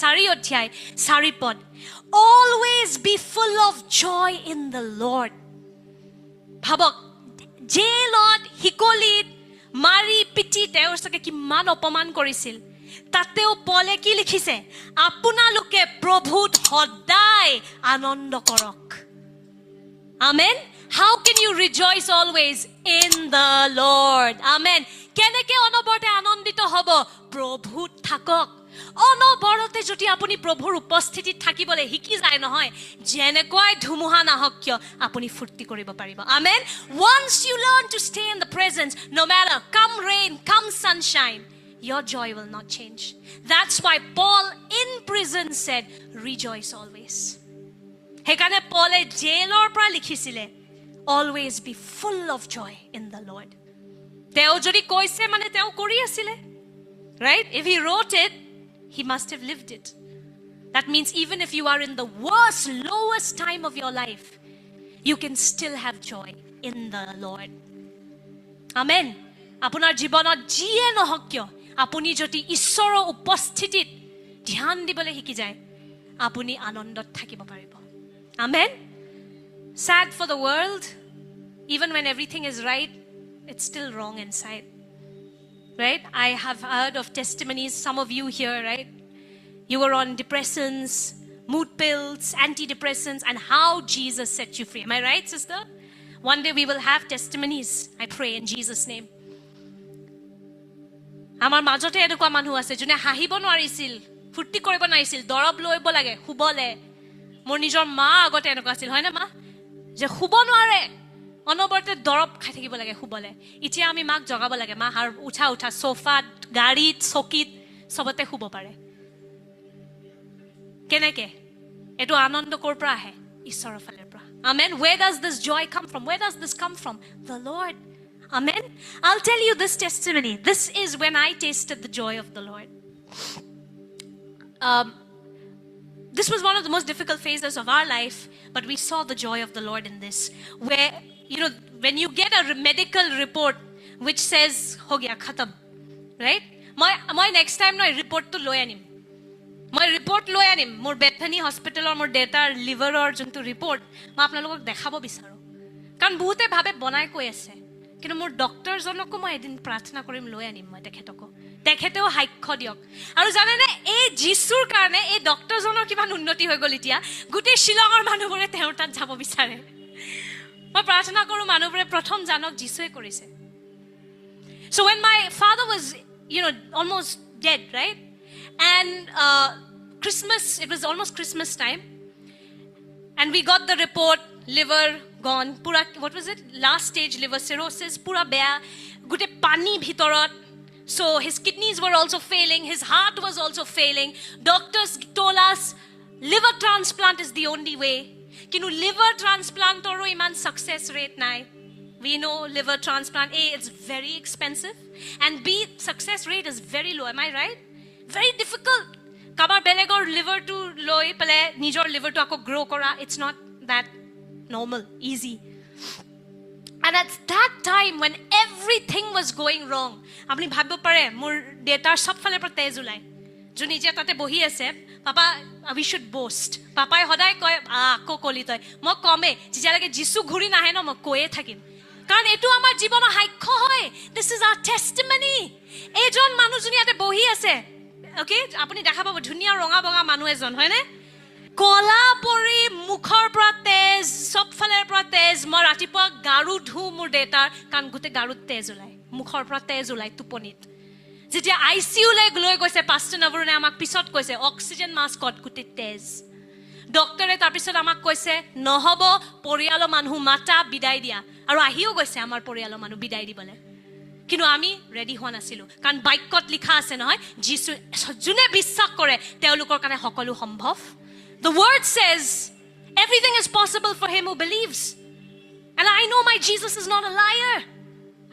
চাৰি অধ্যায় 4 পদ always be full of joy in the Lord ভাবক জেলত হিকলিত মাৰি পিটি তেওঁৰ সকে কিমান অপমান কৰিছিল তাতেও পলে কি লিখিছে আপোনালোকে প্ৰভুত সদায় আনন্দ কৰক আমেন how can you rejoice always in the Lord amen কেনেকে অনবৰতে আনন্দিত হ'ব প্ৰভুত থাকক অনবৰতে যদি আপুনি প্ৰভুৰ উপস্থিতিত থাকিবলৈ শিকি যায় নহয় যেনেকৈ ধুমুহা নাহক কিয় আপুনি ফুৰ্তি কৰিব পাৰিব আমেন once you learn to stay in the presence no matter come rain come sunshine your joy will not change that's why Paul in prison said rejoice always হেকানে পলে জেলৰ পৰা লিখিছিলে always be full of joy in the Lord তেওঁ যদি কৈছে মানে তেওঁ কৰি আছিল right if he wrote it he must have lived it that means even if you are in the worst lowest time of your life you can still have joy in the Lord amen আপোনাৰ জীৱনত যিয়ে নহওক কিয় আপুনি যদি ঈশ্বৰৰ উপস্থিতিত ধ্যান দিবলৈ শিকি যায় আপুনি আনন্দত থাকিব পাৰিব amen sad for the world even when everything is right it's still wrong inside right I have heard of testimonies some of you here right you were on depressants mood pills antidepressants and how Jesus set you free am I right sister one day we will have testimonies I pray in Jesus name আমাৰ মাজতে এনেকুৱা মানুহ আছে যোনে হাঁহিব নোৱাৰিছিল ফুৰ্তি কৰিব নোৱাৰিছিল দৰব লৈব লাগে খুবলে মোৰ নিজৰ মা আগতে এনেকুৱা আছিল হয় না মা যে খুব নোৱাৰে অনবৰতে দৰব খাই থাকিব লাগে খুবলে এতিয়া আমি মাক জগাব লাগে মা হার উঠা উঠা সোফাত গাড়ীত চকীত সবতে খুব পাৰে কেনেকে এটো আনন্দ কৰ পৰা আহে ঈশ্বৰৰ ফালৰ পৰা amen where does this joy come from where does this come from the Lord amen I'll tell you this testimony this is when I tasted the joy of the Lord this was one of the most difficult phases of our life but we saw the joy of the Lord in this where you know when you get a medical report which says ho gaya khatam right my next time no report to loi anim my report loi anim mor Bethany hospital or mor data liver or juntu report ma apnalok dekhabo bisaro karon bahute bhabe banai koi ase কিন্তু মোৰ doctor জনকো মই এদিন প্ৰাৰ্থনা কৰিম লৈ আনিম মই তেখেতেও সাক্ষ্য দিয়ক আৰু জানে নে এই যিশুৰ কাৰণে এই ডক্টৰ জনৰ কিমান উন্নতি হৈ গল এতিয়া গোটেই শিলঙৰ মানুহবোৰে তেওঁৰ তাত যাব বিচাৰে মই প্ৰাৰ্থনা কৰো মানুহবোৰে প্ৰথম জানক যিশুৱে কৰিছে so when my father was you know almost dead right and Christmas it was almost Christmas time and we got the report liver gone pura what was it last stage liver cirrhosis pura beya gute pani bhitorot so his kidneys were also failing his heart was also failing doctors told us liver transplant is the only way kinu liver transplant oro iman success rate nai we know liver transplant a it's very expensive and b success rate is very low am I right very difficult kabar belegor liver to loi pale nijor liver to ako grow kora it's not that normal easy and at that time when everything was going wrong apni bhabbo pare mor data sob phale par tej ulai juni je tate bohi ase papa we should boast papa hodai koy ako koli toy mo kome jija lage jisu ghuri nahe no mo koye thakim karon etu amar jibono haikho hoy this is our testimony ejon manu juni ate bohi ase okay apni dekha pabo dhunia ronga bonga manu ejon hoy ne কলা পৰি মুখৰ পৰা তেজ সব ফালৰ পৰা তেজ মই ৰাতিপুৱা গাৰু ধু মোৰ দেটাৰ কান গুতে গাৰুত তেজ ওলাই মুখৰ পৰা তেজ ওলাই টোপনিত যেতিয়া আইসিইউ লৈ গৈছে পাঁচটা নৱৰণে আমাক পিছত কৈছে অক্সিজেন মাস্কত গুতে তেজ ডক্টৰে তাৰ পিছত আমাক কৈছে নহব পৰিয়ালৰ মানুহ মাতা বিদায় দিয়া আৰু আহিও গৈছে আমাৰ পৰিয়ালৰ মানুহ বিদায় দিবলে কিন্তু আমি ৰেডি হোৱা নাছিলো কাৰণ বাইকত লিখা আছে নহয় যিশু যোনে বিশ্বাস কৰে তেওঁলোকৰ কাৰণে সকলো সম্ভৱ The word says everything is possible for him who believes. And I know my Jesus is not a liar.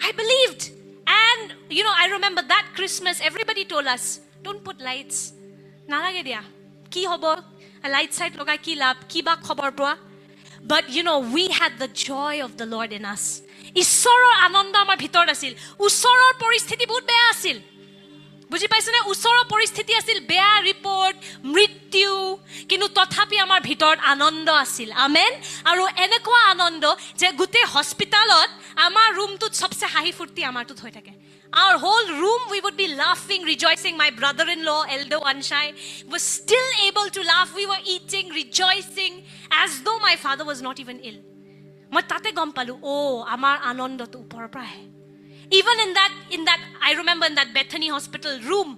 I believed. And, you know, I remember that Christmas, everybody told us, don't put lights. Nalage dia. Ki hobo? A light side logai ki lab. Ki ba khobor poa? But you know, we had the joy of the Lord in us. ঈশ্বৰৰ আনন্দ আমাৰ ভিতৰত আছিল. ওচৰৰ পৰিস্থিতি বহুত বেয়া আছিল. বুজি পাইছেনে? ওচৰৰ পৰিস্থিতি আছিল, বেয়া ৰিপৰ্ট, মৃত্যু, কিন্তু তথাপি আমাৰ ভিতৰত আনন্দ আছিল. আমেন. আৰু এনেকুৱা আনন্দ যে গোটেই হস্পিটালত আমাৰ ৰুমটোত সবচে হাঁহি ফূৰ্তি আমাৰটোত হৈ থাকে. Our whole room, we would be laughing, rejoicing. My brother-in-law, Elder Anshai, was still able to laugh. We were eating, rejoicing, as though my father was not even ill. মই তাতে গম পালো, আমাৰ আনন্দটো ওপৰৰ পৰা আহে. Even in that, I remember in that Bethany Hospital room,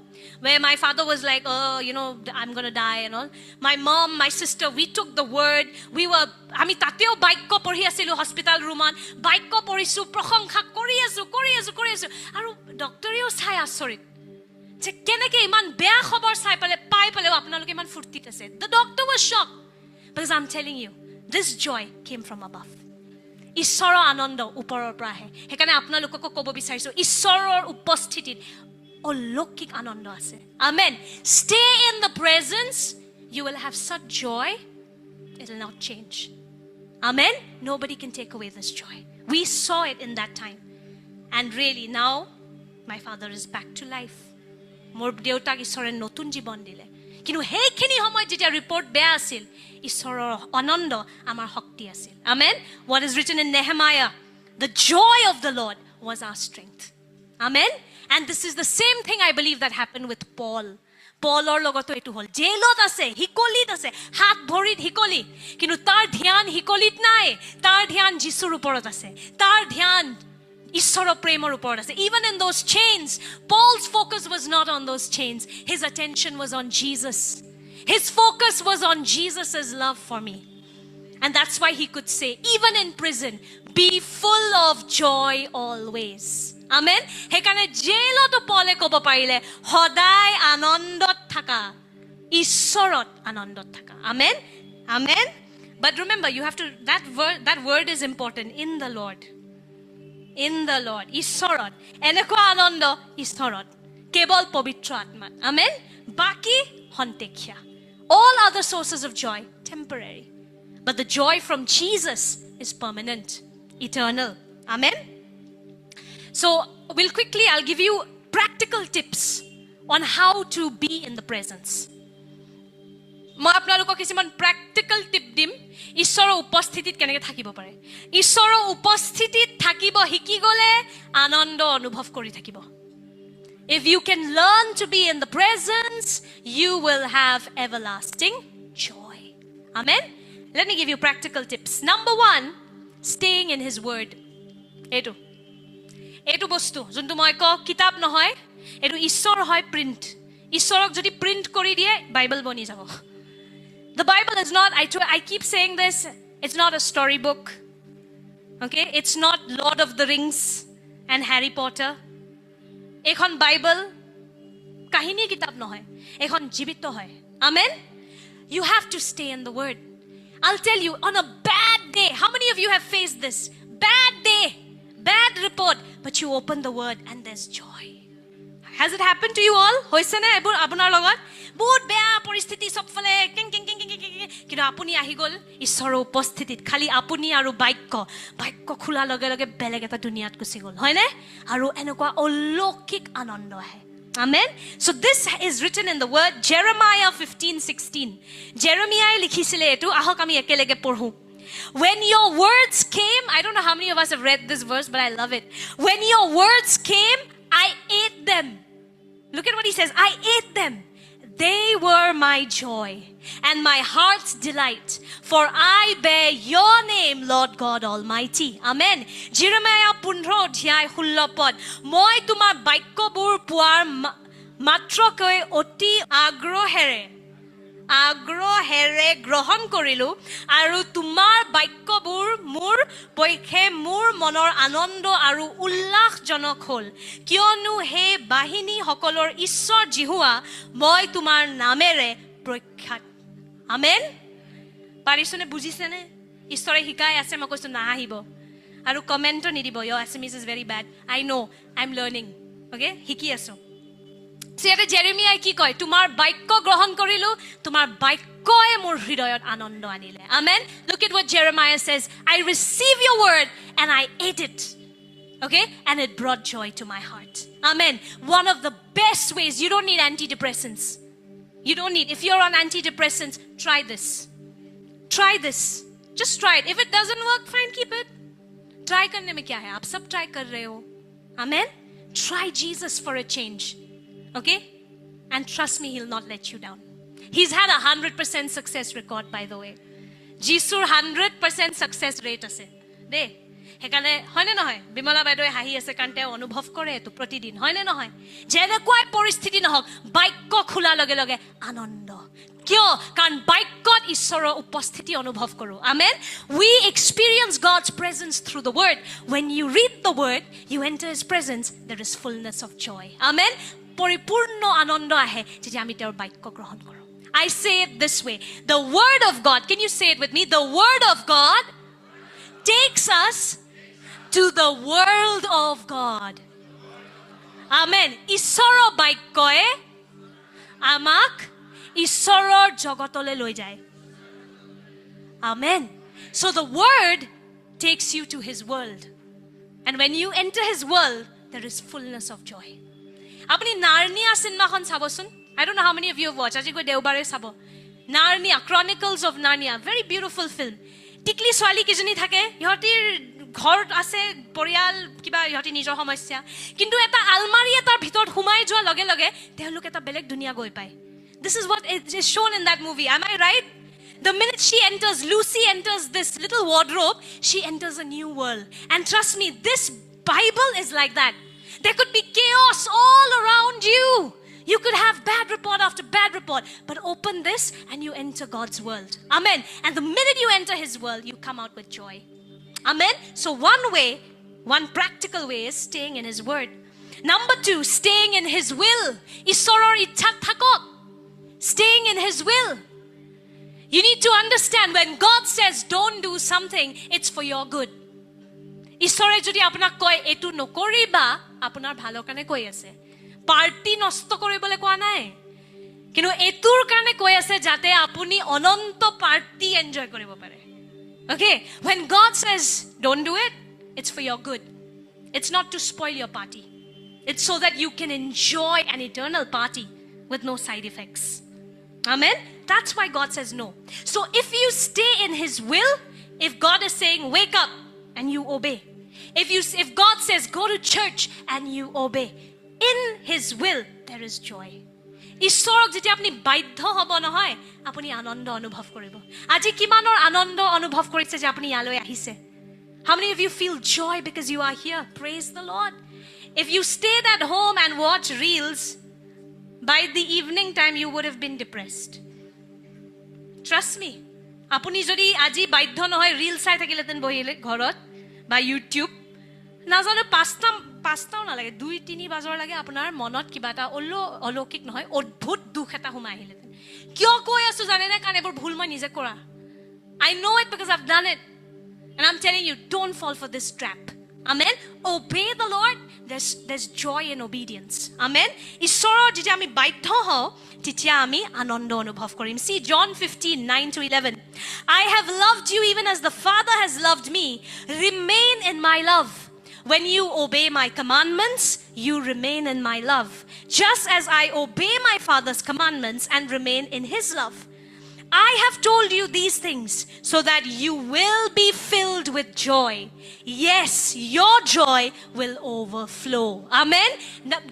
where my father was like, I'm going to die and all. My mom, my sister, we took the word. আমি তাতেও বাক্য পঢ়ি আছিলো hospital roomত. বাক্য পঢ়িছো, প্ৰশংসা কৰি আছো. আৰু ডক্টৰেও চাই আচৰিত যে কেনেকে ইমান বেয়া খবৰ পাই পেলেও আপোনালোকে ইমান ফূৰ্তিত আছে. The doctor was shocked. Because I'm telling you, this joy came from above. ঈশ্বৰৰ আনন্দ ওপৰৰ পৰা আহে. সেইকাৰণে আপোনালোককো ক'ব বিচাৰিছো, ঈশ্বৰৰ উপস্থিতিত অলৌকিক আনন্দ আছে. Amen. Stay in the presence. You will have such joy. It will not change. Amen. Nobody can take away this joy. We saw it in that time. And really now, my father is back to life. মোৰ দেউতাক ঈশ্বৰে নতুন জীৱন দিলে. কিন্তু সেইখিনি সময়ত যেতিয়া ৰিপৰ্ট বেয়া আছিল, ঈশ্বৰৰ আনন্দ আমাৰ শক্তি আছিল. Amen. What is written in Nehemiah? The joy of the Lord was our strength. Amen. And this is the same thing I believe that happened with Paul. Paulৰ লগতো এইটো হ'ল. জেলত আছে, হিকলিত আছে, হাত ভৰিত হিকলি, কিন্তু তাৰ ধ্যান হিকলিত নাই. তাৰ ধ্যান যীশুৰ ওপৰত আছে. তাৰ ধ্যান ঈশ্বৰৰ প্ৰেমৰ ওপৰত আছে. Even in those chains, Paul's focus was not on those chains. His attention was on Jesus. His focus was on Jesus' love for me. And that's why he could say, even in prison, be full of joy always. Amen. Hekane jailoto Paule kobo parile, hodai anandot thaka, issorot anandot thaka. Amen. Amen. But remember, you have to, that word is important, in the Lord. In the Lord. Issorot. Eneko anando issorot. Kebol povitra atmat. Amen. Baki hontekhya. All other sources of joy, temporary. But the joy from Jesus is permanent, eternal. Amen. So, I'll give you practical tips on how to be in the presence. মই আপোনালোকক কিছুমান practical টিপ দিম ঈশ্বৰৰ উপস্থিতিত কেনেকৈ থাকিব পাৰে. ঈশ্বৰৰ উপস্থিতিত থাকিব শিকি গ'লে আনন্দ অনুভৱ কৰি থাকিব. If you can learn to be in the presence, you will have everlasting joy. Amen. Let me give you practical tips. Number 1, staying in his word. এইটো বস্তু যোনটো মই কওঁ কিতাপ নহয়, এইটো ঈশ্বৰ হয়, প্ৰিণ্ট. ঈশ্বৰক যদি প্ৰিণ্ট কৰি দিয়ে, বাইবেল বনি যাব. The Bible is not, I keep saying this, it's not a storybook. Okay? It's not Lord of the Rings and Harry Potter. এখন বাইবেল কাহিনী কিতাপ নহয়, এখন জীবিত হয়. Amen? You have to stay in the word. I'll tell you, on a bad day, how many of you have faced this? Bad day, bad report, but you open the word and there's joy. Has it happened to you all? হৈছে নে আপোনাৰ লগত? বহুত বেয়া পৰিস্থিতি সবফালে কিন্তু আপুনি আহি গ'ল ঈশ্বৰৰ উপস্থিতিত, খালি আপুনি আৰু বাক্য খোলাৰ লগে লগে বেলেগ এটা দুনিয়াত গুচি গ'ল, হয়নে? আৰু এনেকুৱা অলৌকিক আনন্দ আহে. Amen. So this is written in the word Jeremiah 15:16. Jeremiah লিখিছিলে এটো, আহক আমি একেলগে পঢ়ো. When your words came, I don't know how many of us have read this verse, but I love it. When your words came, I ate them. Look at what he says. I ate them. They were my joy and my heart's delight, for I bear your name, Lord God Almighty. Amen. Jeremiah 15:16. মই তোমাৰ বাক্যবোৰ পোৱাৰ মাত্ৰকৈ অতি আগ্ৰহেৰে গ্ৰহণ কৰিলো, আৰু তোমাৰ বাক্যবোৰ মোৰ পক্ষে মোৰ মনৰ আনন্দ আৰু উল্লাসজনক হ'ল, কিয়নো হে বাহিনীসকলৰ ঈশ্বৰ জিহুৱা, মই তোমাৰ নামেৰে প্ৰখ্যাত. আমেন. পাৰিছনে? বুজিছেনে? ঈশ্বৰে শিকাই আছে, মই কৈছো নাহিব আৰু কমেণ্টো নিদিব, your Assamese is very bad. I know, I'm learning. Okay? শিকি আছো. ইয়াতে জেৰেমিয়াই কি কয় তোমাৰ বাক্য গ্ৰহণ কৰিলো তোমাৰ বাক্যই মোৰ হৃদয়ত আনন্দ আনিলে আমেন look at what Jeremiah says I receive your word and I ate it okay and it brought joy to my heart amen one of the best ways you don't need antidepressants you don't need if you're on antidepressants try this just try it if it doesn't work fine keep it try karne mein kya hai aap sab try kar rahe ho amen try Jesus for a change okay and trust me he'll not let you down he's had 100% success record by the way jisur 100% success rate ase de হেকানে হয়নে নহয় বিমলা বাইদেৱে হাঁহি আছে কাৰণ তেওঁ অনুভৱ কৰে এটো প্ৰতিদিন হয়নে নহয় যেনেকুৱাই পৰিস্থিতি নহওক বাক্য খোলা লগে লগে আনন্দ কিয় কাৰণ বাক্যত ঈশ্বৰৰ উপস্থিতি অনুভৱ কৰো আমেন we experience God's presence through the word when you read the word you enter his presence there is fullness of joy amen পৰিপূৰ্ণ আনন্দ আহে যেতিয়া আমি তেওঁৰ বাক্য গ্ৰহণ কৰো I say it this way the word of God can you say it with me the word of God takes us to the world of God amen ঈশ্বৰৰ বাক্যই আমাক ঈশ্বৰৰ জগতলৈ লৈ যায় amen so the word takes you to his world and when you enter his world there is fullness of joy apni narnia cinemakhon sabosun I don't know how many of you have watched aji koi deobare sabo narnia chronicles of narnia very beautiful film tikli swali kijoni thake ihotir ঘৰত আছে পৰিয়াল কিবা ইহতি নিজৰ সমস্যা কিন্তু এটা আলমাৰি এটাৰ ভিতৰত হুমাই যোৱা লগে লগে তেওঁলোক এটা বেলেগ দুনিয়া গৈ পায় this is what is shown in that movie am I right the minute she enters Lucy enters this little wardrobe she enters a new world and trust me this Bible is like that there could be chaos all around you you could have bad report after bad report but open this and you enter God's world amen and the minute you enter his world you come out with joy amen so one practical way is staying in his word number 2 staying in his will ঈশ্বৰৰ ইচ্ছাত থাকক staying in his will you need to understand when God says don't do something it's for your good ঈশ্বৰে যদি আপোনাক কয় এটো নকৰিবা আপোনাৰ ভালৰ কাৰণে কৈ আছে পাৰ্টি নষ্ট কৰিবলৈ কোৱা নাই কিন্তু এটোৰ কাৰণে কৈ আছে যাতে আপুনি অনন্ত পাৰ্টি এনজয় কৰিব পাৰে okay when God says don't do it it's for your good it's not to spoil your party it's so that you can enjoy an eternal party with no side effects amen that's why God says no so if you stay in his will if God is saying wake up and you obey if God says go to church and you obey in his will there is joy ঈশ্বৰক যেতিয়া আপুনি বাধ্য হ'ব নহয় আপুনি আনন্দ অনুভৱ কৰিব আজি কিমানৰ আনন্দ অনুভৱ কৰিছে যে আপুনি ইয়ালৈ আহিছে how many of you feel joy because you are here praise the Lord if you stayed at home and watch reels by the evening time you would have been depressed trust me আপুনি যদি আজি বাধ্য নহয় reel চাই থাকিলেতেন বহিলে ঘৰত বা YouTube নাজানো পাঁচটাও নালাগে 2-3 বাজৰ লাগে আপোনাৰ মনত কিবা এটা অলৌকিক নহয় অদ্ভুত দুখ এটা সোমাই আহিলেতেন কিয় কৈ আছো জানে না কাৰণ এবোৰ ভুল মই নিজে কৰা I know it because I've done it and I'm telling you don't fall for this trap amen obey the Lord there's joy in obedience amen ঈশ্বৰৰ যেতিয়া আমি বাধ্য হওঁ তেতিয়া আমি আনন্দ অনুভৱ কৰিম see John 15:9-11 I have loved you even as the Father has loved me remain in my love when you obey my commandments you remain in my love just as I obey my Father's commandments and remain in his love I have told you these things so that you will be filled with joy yes your joy will overflow amen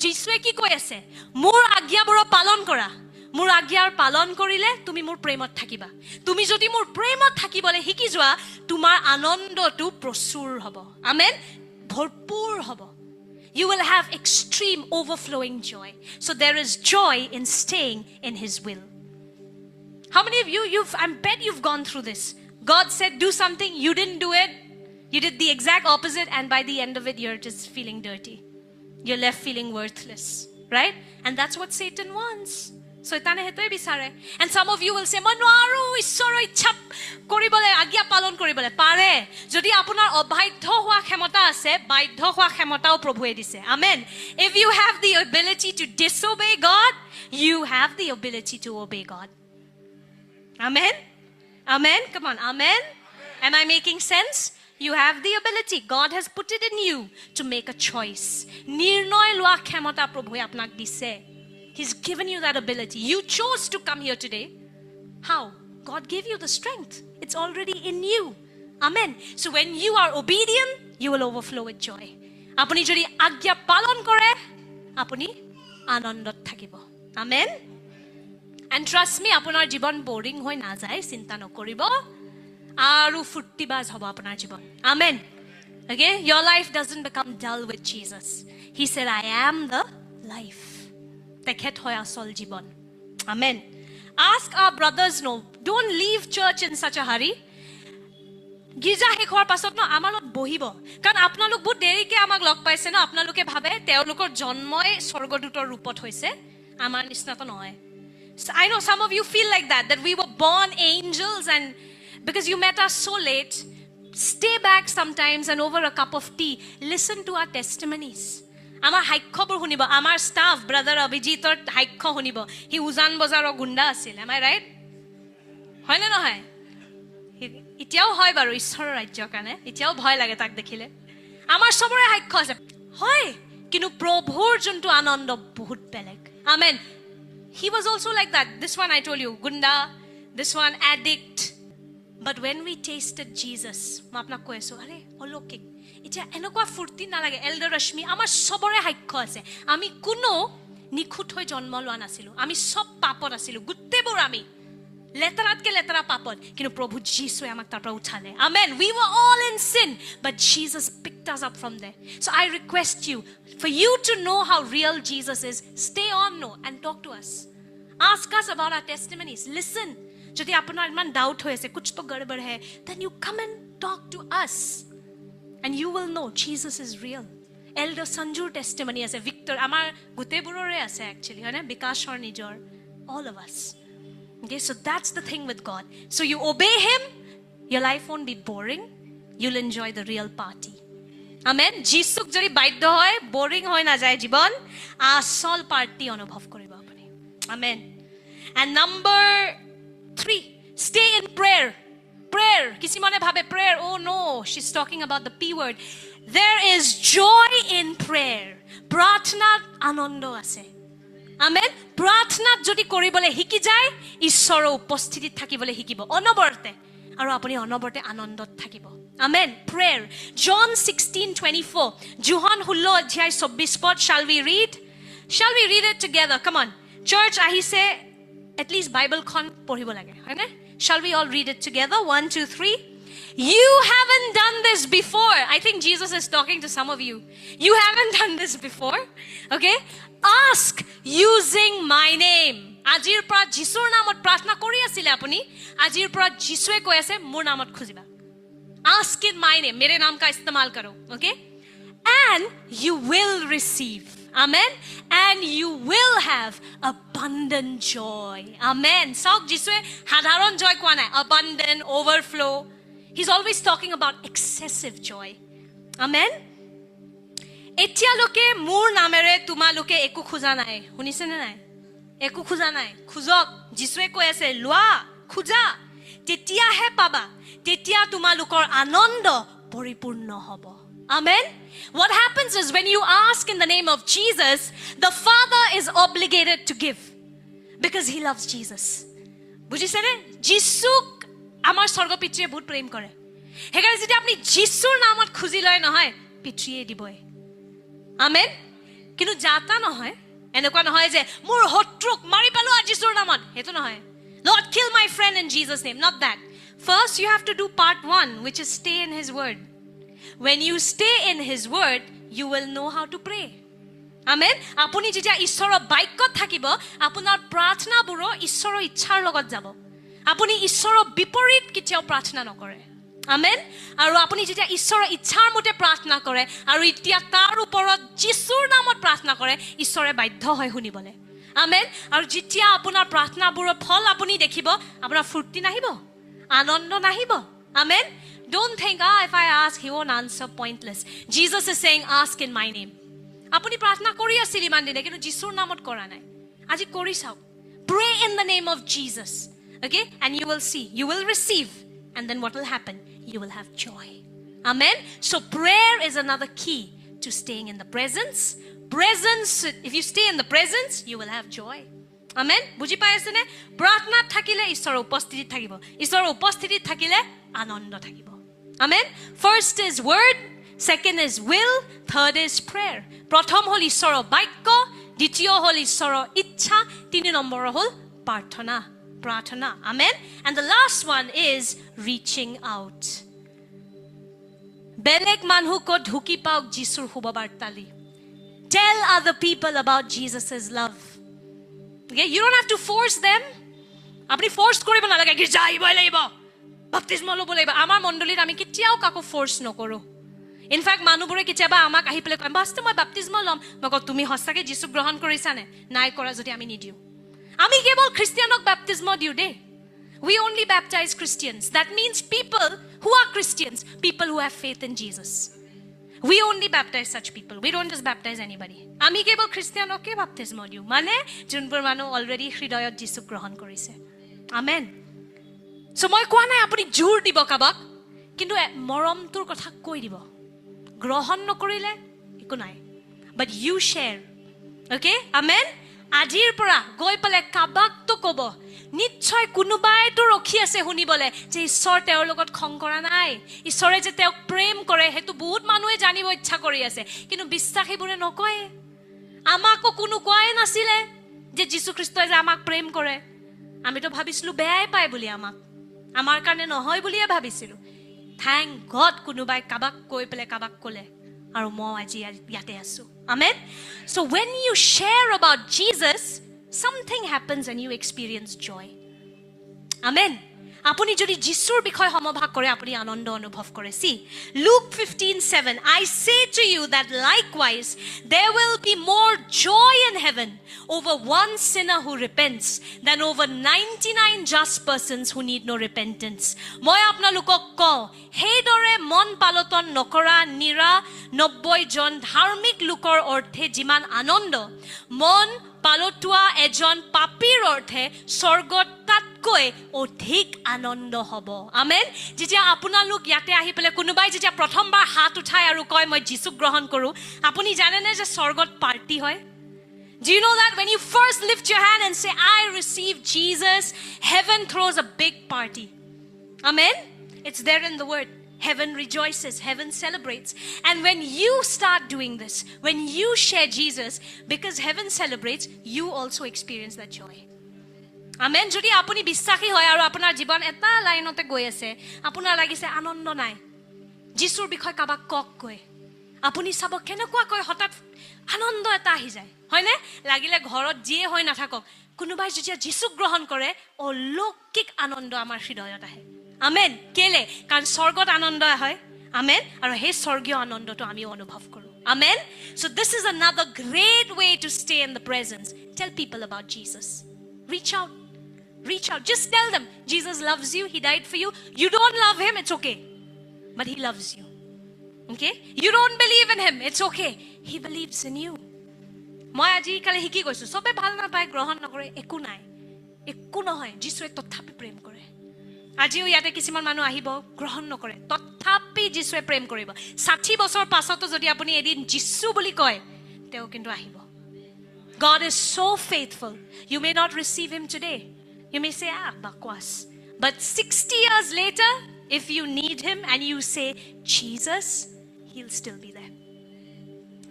যিশুৱে কি কৈ আছে মোৰ আজ্ঞাবোৰ পালন কৰা মোৰ আজ্ঞাৰ পালন কৰিলে তুমি মোৰ প্ৰেমত থাকিবা তুমি যদি মোৰ প্ৰেমত থাকিবলৈ শিকি যোৱা তোমাৰ আনন্দটো প্ৰচুৰ হ'ব amen ভৰপূৰ হ'ব you will have extreme overflowing joy so there is joy in staying in his will how many of you I bet you've gone through this God said do something you didn't do it you did the exact opposite and by the end of it you're just feeling dirty you're left feeling worthless right and that's what Satan wants শয়তানে হেতুৱে বিচাৰে and some of you will say মই নোৱাৰো ঈশ্বৰৰ ইচ্ছা কৰিবলৈ আজ্ঞা পালন কৰিবলৈ পাৰে যদি আপোনাৰ অবাধ্য হোৱা ক্ষমতা আছে বাধ্য হোৱা ক্ষমতাও প্ৰভুৱে দিছে amen if you have the ability to disobey God you have the ability to obey God amen amen come on amen am I making sense you have the ability God has put it in you to make a choice নিৰ্ণয় লোৱা ক্ষমতা প্ৰভুৱে আপোনাক দিছে He's given you that ability. You chose to come here today. How? God gave you the strength. It's already in you. Amen. So when you are obedient, you will overflow with joy. Apuni jodi agya palon kore, apuni anandot thakibo. Amen. And trust me, apunar jibon boring hoi na jay, cinta nokoribo. Aru futtibaz hobo apunar jibon. Amen. Okay? Your life doesn't become dull with Jesus. He said, I am the life. তেখেত হয় আসল জীবন amen ask our brothers no don't leave church in such a hurry Giza শেষ হোৱাৰ পাছত ন আমাৰ লগত বহিব কাৰণ আপোনালোক বহুত দেৰিকে আমাক লগ পাইছে ন আপোনালোকে ভাবে তেওঁলোকৰ জন্মই স্বৰ্গদূতৰ ৰূপত হৈছে আমাৰ নিচিনাটো নহয় I know some of you feel like that we were born angels and because you met us so late stay back sometimes and over a cup of tea listen to our testimonies আমাৰ হাইক্ষবোৰ শুনিব আমাৰ staff brother অভিজিতৰ হাইক্ষ শুনিব হি উজান বজাৰৰ গুণ্ডা আছিল am I right হয় নে নহয় এতিয়াও হয় বাৰু ঈশ্বৰৰ ৰাজ্যৰ কাৰণে এতিয়াও ভয় লাগে তাক দেখিলে আমাৰ সবৰে হাইক্ষ আছে হয় কিন্তু প্ৰভুৰ যোনটো আনন্দ বহুত বেলেগ amen he was also like that this one I told you gunda this one addict but when we tasted Jesus মই আপোনাক কৈ আছো আৰে অলৌকিক এটা এনেকুৱা ফুৰ্তি নালাগে এল্ডাৰ ৰশ্মি আমাৰ সবৰে হাইক্ষ আছে আমি কোনো নিখুত হৈ জন্ম লোৱা নাছিলো আমি সব পাপত আছিলো গুটেবোৰ আমি লেতৰাতকে লেতৰা পাপত কিন্তু প্ৰভু যীশুৱে আমাক তাৰ পৰা উঠালে amen we were all in sin but Jesus picked us up from there so I request you for you to know how real Jesus is stay on no and talk to us ask us about our testimonies listen যদি আপোনাৰ ইমান doubt হৈ আছে কুছ তো গড়বড় है then you come and talk to us and you will know Jesus is real elder sanjur testimony ase victor amar guteburore ase actually hone bikashor nijor all of us okay so that's the thing with God so you obey him your life won't be boring you'll enjoy the real party amen jisuk jodi baidho hoy boring hoy na jay jibon asol party anubhav koribo apni amen and number 3 stay in prayer kisi mane bhabe prayer oh no she's talking about the p word there is joy in prayer prarthna anondo ase amen prarthna jodi koribole hiki jay ishoro uposthiti thakibole hikibo onoborte aru apuni onoborte anondot thakibo amen prayer John 16:24 John 16 adhyay 24 pad shall we read it together come on church ahise at least bible khon poribo lage hoy na shall we all read it together 1 2 3 you haven't done this before I think Jesus is talking to some of you you haven't done this before okay ask using my name ajir pra jisur namot prarthna kori asile apuni ajir pra jisue koi ase mor namot khujiba ask in my name mere naam ka istemal karo okay and you will receive amen and you will have abundant joy amen sauk jisue sadharon joy koa nai abundant overflow he's always talking about excessive joy amen etia loke mur namere tumaloke eku khuja nai hunise na nai eku khuja nai khujok jisue koi ase lua khuja tetia he paba tetia tumalukor anondo poripurno hobo amen what happens is when you ask in the name of Jesus the Father is obligated to give because he loves Jesus bujhise ne jisuk amar sorgo pitriye bahut prem kore hekare jodi apni jisur namot khuji loy nohoy pitriye diboy amen kintu jata nohoy enekwa nohoy je mur hotruk mari palo jisur namot hetu nohoy Lord kill my friend in Jesus name not that first you have to do part 1 which is stay in his word when you stay in his word you will know how to pray amen apuni jetia ishoro baikot thakibo apunar prarthna buro ishoro ichhar logot jabo apuni ishoro biporit kitiao prarthna nokore amen aru apuni jetia ishoro ichhar mote prarthna kore aru itia tar uporot jisur namot prarthna kore ishore baidho hoy hunibole আমেন আৰু যেতিয়া আপোনাৰ প্ৰাৰ্থনাবোৰৰ ফল আপুনি দেখিব আপোনাৰ ফুৰ্তি নাহিব আনন্দ নাহিব আমেন don't think if I ask he won't answer pointless Jesus is saying ask in my name আপুনি প্ৰাৰ্থনা কৰি আছিল ইমান দিনে কিন্তু যিশুৰ নামত কৰা নাই আজি কৰি চাওক pray in the name of Jesus okay and you will see you will receive and then what will happen you will have joy amen so prayer is another key to staying in the presence if you stay in the presence you will have joy amen বুজি পাই আছে নে প্ৰাৰ্থনা থাকিলে ঈশ্বৰৰ উপস্থিতি থাকিব ঈশ্বৰৰ উপস্থিতি থাকিলে আনন্দ থাকিব amen first is word second is will third is prayer প্ৰথম হ'ল ঈশ্বৰৰ বাক্য দ্বিতীয় হ'ল ঈশ্বৰৰ ইচ্ছা তিনি নম্বৰ হ'ল প্ৰাৰ্থনা amen and the last one is reaching out বেলেগ মানুহক ঢুকি পাওক যিশুৰ শুভবাৰ্তালি tell other people about Jesus's love okay you don't have to force them আপুনি ফোর্স কৰিব নালাগে কি যাইবই লাগিব বাপতিস্ম ল'ব লাগিব আমাৰ মণ্ডলীত আমি কেতিয়াও কাকো ফোৰ্স নকৰো ইনফ্যাক্ট মানুহবোৰে কেতিয়াবা আমাক আহি পেলাই কয় বাস্তে মই বাপতিস্ম ল'ম মই কওঁ তুমি সঁচাকে যিশু গ্ৰহণ কৰিছানে নাই কৰা যদি আমি নিদিও আমি কেৱল খ্ৰীষ্টিয়ানক বাপতিস্ম দিও দে we only baptize Christians that means people who are Christians people who have faith in Jesus we only baptize such people we don't just baptize anybody আমি কেৱল খ্ৰীষ্টিয়ানকে বাপতিস্ম দিও মানে যোনবোৰ মানুহ অলৰেডি হৃদয়ত যিশু গ্ৰহণ কৰিছে আমেন সো মই কোৱা নাই আপুনি জোৰ দিব কাবাক কিন্তু মৰমটোৰ কথা কৈ দিব গ্ৰহণ নকৰিলে একো নাই but you share okay amen আজিৰ পৰা গৈ পেলে কাবাকটো ক'ব নিশ্চয় কোনোবাইটো ৰখি আছে শুনিবলে যে ঈশ্বৰ তেওঁৰ লগত খং কৰা নাই ঈশ্বৰে যে তেওঁক প্ৰেম কৰে হেতু বহুত মানুহে জানিব ইচ্ছা কৰি আছে কিন্তু বিশ্বাসীবোৰে নকয় আমাকো কোনো কোৱাই নাছিলে যে যীশু খ্ৰীষ্টই যে আমাক প্ৰেম কৰে আমিতো ভাবিছিলো বেয়াই পায় বুলি আমাৰ কাৰণে নহয় বুলিয়ে ভাবিছিলো thank god কোনোবাই কাবাক কৈ পেলে কাবাক ক'লে আৰু মই আজি ইয়াতে আছো amen so when you share about Jesus something happens and you experience joy amen আপুনি যদি যিশুৰ বিষয় সমভাগ কৰে আপুনি আনন্দ অনুভৱ কৰে see Luke 15:7 I say to you that likewise there will be more joy in heaven over one sinner who repents than over 99 just persons who need no repentance মই আপোনালোকক কওঁ হেইদৰে মন পালটন নকৰা 99 জন ধাৰ্মিক লোকৰ অৰ্থে যিমান আনন্দ মন পালটুৱা এজন পাপীৰ অৰ্থে স্বৰ্গত তাতকৈ অধিক আনন্দ হ'ব আমেন যেতিয়া আপোনালোক ইয়াতে আহি পেলে কোনোবাই যেতিয়া প্ৰথমবাৰ হাত উঠাই আৰু কয় মই যিশু গ্ৰহণ কৰো আপুনি জানেনে যে স্বৰ্গত পাৰ্টি হয় Do you know that when you first lift your hand and say I receive Jesus heaven throws a big party amen it's there in the word heaven rejoices heaven celebrates and when you start doing this when you share Jesus because heaven celebrates you also experience that joy amen যদি আপুনি বিশ্বাসী হয় আৰু আপোনাৰ জীৱন এটা লাইনতে গৈ আছে আপোনাৰ লাগিছে আনন্দ নাই যিশুৰ বিষয় কাবাক কক কয় আপুনি চাব কেনেকুৱা কয় হঠাৎ আনন্দ এটা আহি যায় হয়নে লাগিলে ঘৰত যিয়ে হৈ নাথাকক কোনোবাই যেতিয়া যিশু গ্ৰহণ কৰে অলৌকিক আনন্দ আমাৰ হৃদয়ত আহে আমেন কেলে কাৰণ স্বৰ্গত আনন্দ হয় আমেন আৰু সেই স্বৰ্গীয় আনন্দটো আমি অনুভৱ কৰো আমেন so this is another great way to stay in the presence tell people about Jesus reach out just tell them Jesus loves you he died for you you don't love him it's okay but he loves you okay you don't believe in him it's okay he believes in you মই আজি কালে Hicky কৈছো সবে ভাল না পায় গ্ৰহণ নকৰে একো নহয় যিশুৱে তথাপি প্ৰেম কৰে আজিও ইয়াতে কিছুমান মানুহ আহিব গ্ৰহণ নকৰে তথাপি যিশুৱে প্ৰেম কৰিব 60 বছৰ পাছতো যদি আপুনি এদিন যিশু বুলি কয় তেও কিন্তু আহিব God is so faithful you may not receive him today you may say bakwas but 60 years later if you need him and you say Jesus he'll still be there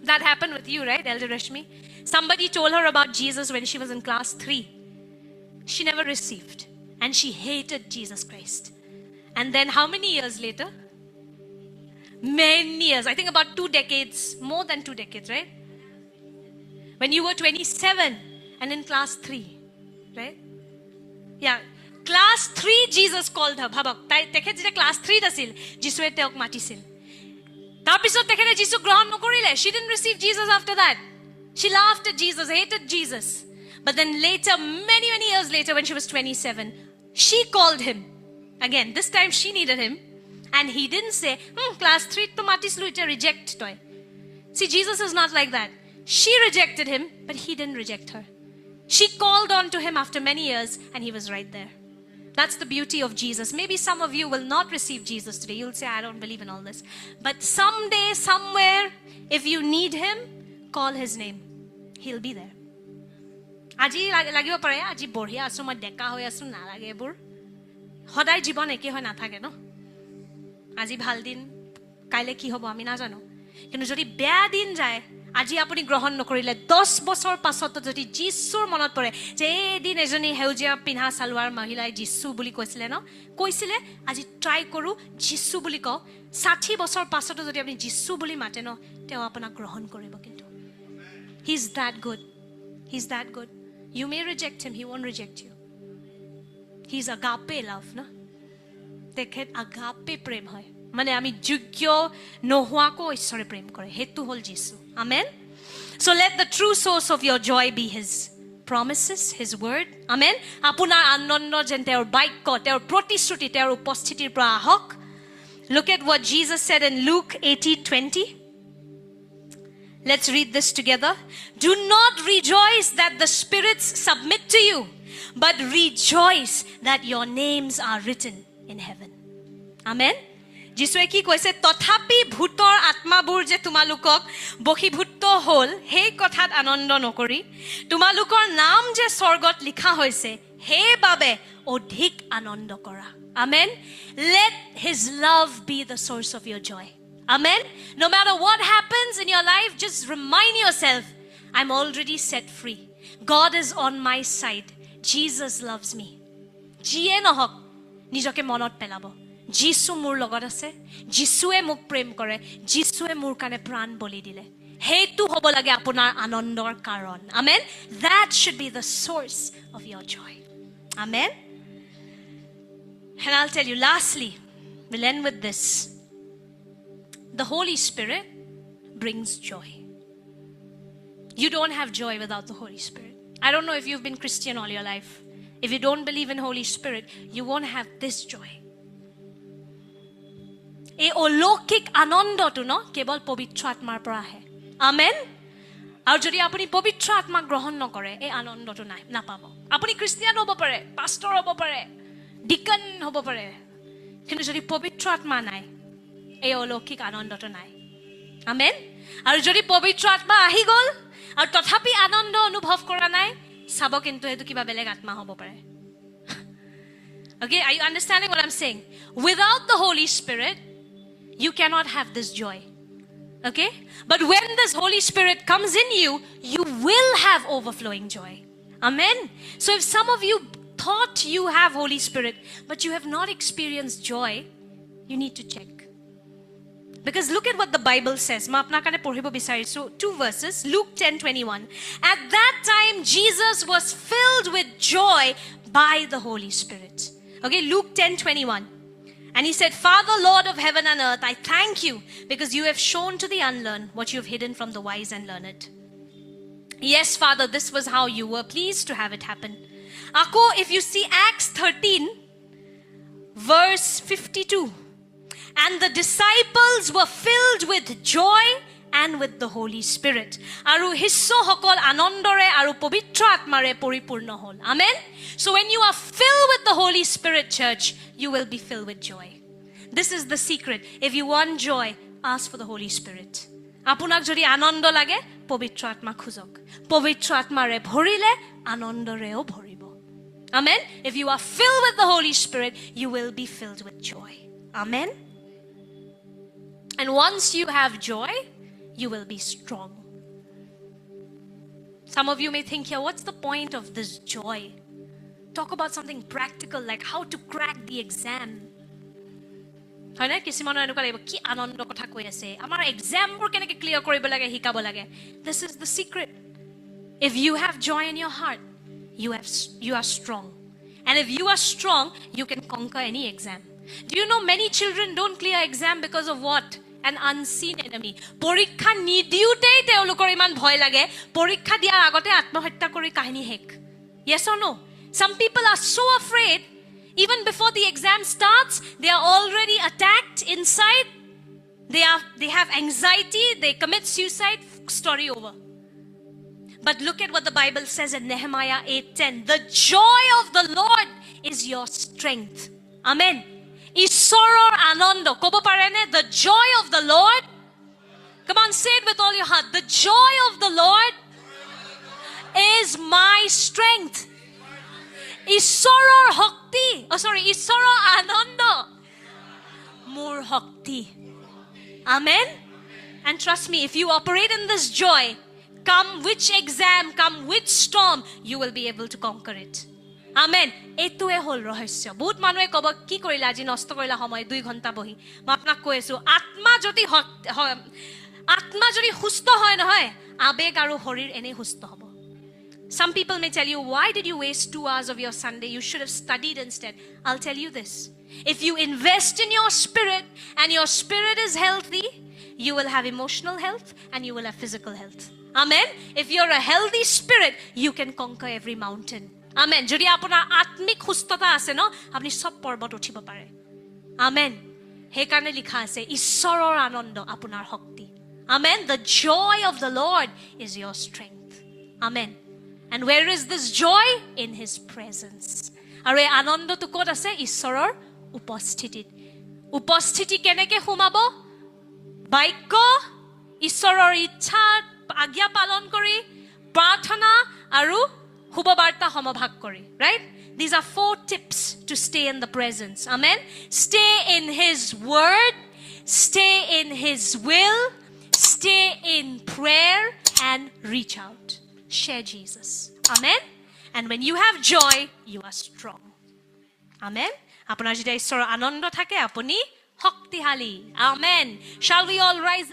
that happened with you right Elder Rashmi somebody told her about Jesus when she was in class 3 she never received and she hated Jesus Christ and then how many years later many years I think about 2 decades more than 2 decades right when you were 27 and in class 3 right yeah class 3 Jesus called her bhabak tekhe je class 3 asil jisue teok matisil tar pisot tekhe jisu grohon nokorile she didn't receive Jesus after that she laughed at Jesus hated Jesus But then later, many years later, when she was 27, she called him. Again, this time she needed him. And he didn't say, class 3 to matislu ita reject toy. See, Jesus is not like that. She rejected him, but he didn't reject her. She called on to him after many years, and he was right there. That's the beauty of Jesus. Maybe some of you will not receive Jesus today. You'll say, I don't believe in all this. But someday, somewhere, if you need him, call his name. He'll be there. আজি লাগিব পাৰে আজি বঢ়িয়া আছো মই ডেকা হৈ আছো নালাগে এইবোৰ সদায় জীৱন একে হৈ নাথাকে ন আজি ভাল দিন কাইলে কি হ'ব আমি নাজানো কিন্তু যদি বেয়া দিন যায় আজি আপুনি গ্ৰহণ নকৰিলে 10 বছৰ পাছত যদি যিশুৰ মনত পৰে যে এদিন এজনী হেউজিয়া পিন্ধা সালোৱাৰ মহিলাই যিশু বুলি কৈছিলে ন কৈছিলে আজি ট্ৰাই কৰো যিশু বুলি কও 60 বছৰ পাছত যদি আপুনি যিশু বুলি মাতে ন তেওঁ আপোনাক গ্ৰহণ কৰিব কিন্তু He's that good. He's that good. You may reject him, he won't reject you. He's agape love, no? Dekhet agape prem hoy. Mane ami jugyo nohua ko ishore prem kore. Hetu hol Jesu. Amen. So let the true source of your joy be his promises, his word. Amen. Apunar anondo jen teor baikko, teor protisruti, teor uposthiti'r পৰা ahok. Look at what Jesus said in Luke 18:20. Let's read this together. Do not rejoice that the spirits submit to you, but rejoice that your names are written in heaven. Amen. যিশুৱে কি কৈছে তথাপি ভূতৰ আত্মাবোৰ যে তোমালোকক বশীভূত হ'ল সেই কথাত আনন্দ নকৰি তোমালোকৰ নাম যে স্বৰ্গত লিখা হৈছে সেই বাবে অধিক আনন্দ কৰা. Amen. Let his love be the source of your joy. Amen. No matter what happens in your life, just remind yourself, I'm already set free. God is on my side. Jesus loves me. Jiye nohok nijoke monot pelabo. Jisu mur logot ase. Jisue muk prem kore. Jisue mur kane pran boli dile. Hetu hobo lage apunar anondor karon. Amen. That should be the source of your joy. Amen. And I'll tell you lastly, we'll end with this. The Holy Spirit brings joy. You don't have joy without the Holy Spirit. I don't know if you've been Christian all your life. If you don't believe in Holy Spirit, you won't have this joy. এই অলৌকিক আনন্দটো ন কেৱল পবিত্ৰ আত্মাৰ পৰা আহে. আমেন. আৰু যদি আপুনি পবিত্ৰ আত্মা গ্ৰহণ নকৰে এই আনন্দটো নাপাব. আপুনি খ্ৰীষ্টিয়ান হ'ব পাৰে, পাষ্টৰ হ'ব পাৰে, ডিকন হ'ব পাৰে, কিন্তু যদি পবিত্ৰ আত্মা নাই এই অলৌকিক আনন্দটো নাই. আমেন. আৰু যদি পবিত্ৰ আত্মা আহি গ'ল আৰু তথাপি আনন্দ অনুভৱ কৰা নাই চাব কিন্তু এইটো কিবা বেলেগ আত্মা হ'ব পাৰে. Okay, are you understanding what I'm saying? Without the Holy Spirit, you cannot have this joy. Okay? But when this Holy Spirit comes in you, you will have overflowing joy. Amen. So if some of you thought you have Holy Spirit, but you have not experienced joy, you need to check. Because look at what the Bible says. Ma apna kane porhibo bisarisu 2 verses. Luke 10:21. At that time Jesus was filled with joy by the Holy Spirit. Okay, Luke 10:21. And he said, Father, Lord of heaven and earth, I thank you because you have shown to the unlearned what you have hidden from the wise and learned. Yes, Father, this was how you were pleased to have it happen. Ako, if you see Acts 13, verse 52. And the disciples were filled with joy and with the Holy Spirit. Aru hisso hokol anondore aru povitra atmare poripurno hol. Amen. So when you are filled with the Holy Spirit, church, you will be filled with joy. This is the secret. If you want joy, ask for the Holy Spirit. Apunak jodi anondo lage povitra atma khujok. Povitra atmare bhorile anondoreo bhoribo. Amen. If you are filled with the Holy Spirit, you will be filled with joy. Amen. And once you have joy, you will be strong. Some of you may think here, what's the point of this joy? Talk about something practical like how to crack the exam. হয় না কিছুমানৰ এনেকুৱা লাগিব কি আনন্দ কথা কৈ আছে আমাৰ এক্সামবোৰ কেনেকৈ ক্লিয়াৰ কৰিব লাগে শিকাব লাগে. This is the secret. If you have joy in your heart, you are strong. And if you are strong, you can conquer any exam. Do you know many children don't clear exam because of what? an unseen enemy. পৰীক্ষা নিদিওতেই তেওঁলোকৰ ইমান ভয় লাগে, পৰীক্ষা দিয়াৰ আগতে আত্মহত্যা কৰি কাহিনী শেষ. Yes or no? Some people are so afraid, even before the exam starts, they are already attacked inside. They have anxiety, they commit suicide, story over. But look at what the Bible says in Nehemiah 8:10. The joy of the Lord is your strength. Amen. Isoror anondo. Kobo parene, the joy of the Lord. Come on, say it with all your heart. The joy of the Lord is my strength. Isoror hokti. Isoror anondo. Mur hokti. Amen. And trust me, if you operate in this joy, come which exam, come which storm, you will be able to conquer it. Amen. Etue hol rahasya. Bahut manue kobo ki korila aji nosto korila homoy 2 ঘন্টা বহি. মই আপোনাক কৈ আছো, আত্মা যদি সুস্থ হয় নহয়, আবেগ আৰু শৰীৰ এনে সুস্থ হ'ব. Some people may tell you, why did you waste 2 hours of your Sunday? You should have studied instead. I'll tell you this. If you invest in your spirit and your spirit is healthy, you will have emotional health and you will have physical health. Amen. If you're a healthy spirit, you can conquer every mountain. Amen. Jodi apunar atmik sustata ase no, apni sob porbot uthibo pare. Amen. He karone likha ase Ishoror anondo apunar shokti. Amen. The joy of the Lord is your strength. Amen. And where is this joy? In his presence. Aru ei anondo tu kot ase? Ishoror uposthitit. Uposthitit keneke humabo? Baikyo Ishoror ichha আজ্ঞা পালন কৰি প্ৰাৰ্থনা আৰু শুভবাৰ্তা সমভাগ কৰি, right? These are 4 tips to stay in the presence. Amen. Stay in his word, stay in his will, stay in prayer and reach out. Share Jesus. Amen. And when you have joy, you are strong. Amen. আপোনাৰ যেতিয়া ঈশ্বৰৰ আনন্দ থাকে, আপুনি শক্তিশালী. Amen. Shall we all rise